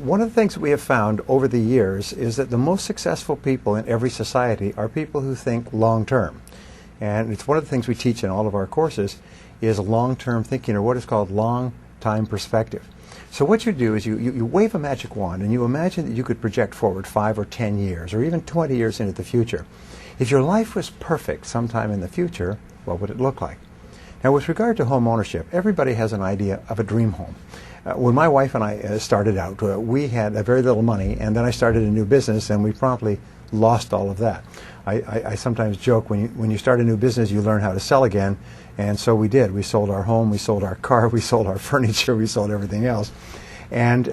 One of the things that we have found over the years is that the most successful people in every society are people who think long term. And it's one of the things we teach in all of our courses is long-term thinking, or what is called long-time perspective. So what you do is you wave a magic wand and you imagine that you could project forward 5 or 10 years or even 20 years into the future. If your life was perfect sometime in the future, what would it look like? Now, with regard to home ownership, everybody has an idea of a dream home. When my wife and I started out, we had very little money, and then I started a new business, and we promptly lost all of that. I sometimes joke, when you start a new business, you learn how to sell again, and so we did. We sold our home, we sold our car, we sold our furniture, we sold everything else. And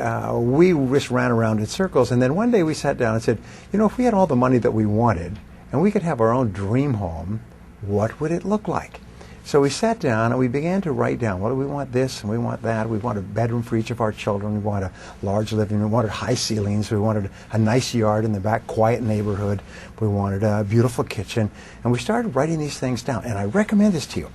we just ran around in circles, and then one day we sat down and said, you know, if we had all the money that we wanted, and we could have our own dream home, what would it look like? So we sat down and we began to write down, what do we want this and we want that. We want a bedroom for each of our children. We want a large living room. We wanted high ceilings. We wanted a nice yard in the back, quiet neighborhood. We wanted a beautiful kitchen. And we started writing these things down. And I recommend this to you.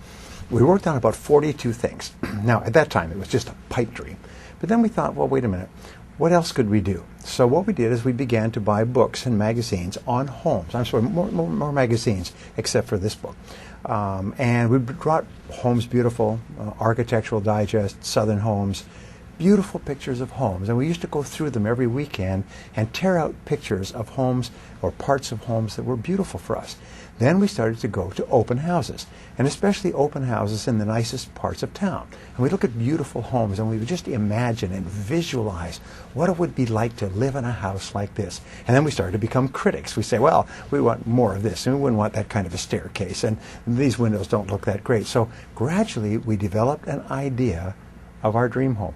We wrote down about 42 things. Now, at that time, it was just a pipe dream. But then we thought, well, wait a minute. What else could we do? So what we did is we began to buy books and magazines on homes. I'm sorry, more magazines, except for this book. And we brought Homes Beautiful, Architectural Digest, Southern Homes, beautiful pictures of homes. And we used to go through them every weekend and tear out pictures of homes or parts of homes that were beautiful for us. Then we started to go to open houses, and especially open houses in the nicest parts of town. And we look at beautiful homes, and we would just imagine and visualize what it would be like to live in a house like this. And then we started to become critics. We say, well, we want more of this, and we wouldn't want that kind of a staircase, and these windows don't look that great. So gradually we developed an idea of our dream home.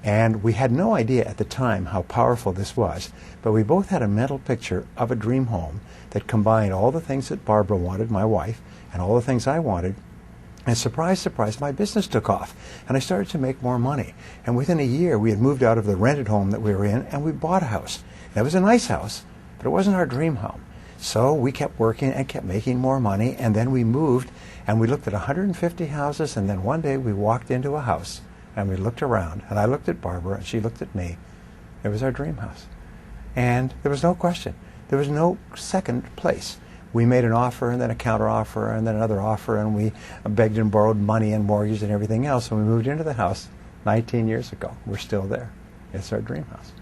And we had no idea at the time how powerful this was, but we both had a mental picture of a dream home that combined all the things that Barbara wanted, my wife, and all the things I wanted. And surprise, surprise, my business took off, and I started to make more money. And within a year, we had moved out of the rented home that we were in, and we bought a house. That was a nice house, but it wasn't our dream home. So we kept working and kept making more money, and then we moved, and we looked at 150 houses, and then one day we walked into a house. And we looked around, and I looked at Barbara, and she looked at me. It was our dream house. And there was no question. There was no second place. We made an offer, and then a counter offer, and then another offer, and we begged and borrowed money and mortgage and everything else, and we moved into the house 19 years ago. We're still there. It's our dream house.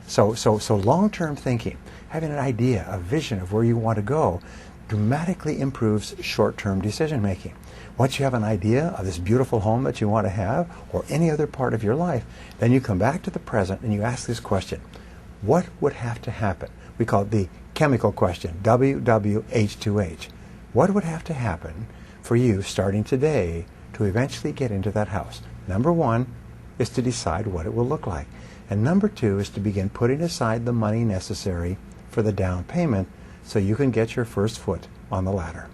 So long-term thinking, having an idea, a vision of where you want to go, dramatically improves short-term decision-making. Once you have an idea of this beautiful home that you want to have, or any other part of your life, then you come back to the present and you ask this question: what would have to happen? We call it the chemical question, WWH2H. What would have to happen for you starting today to eventually get into that house? Number one is to decide what it will look like. And number two is to begin putting aside the money necessary for the down payment so you can get your first foot on the ladder.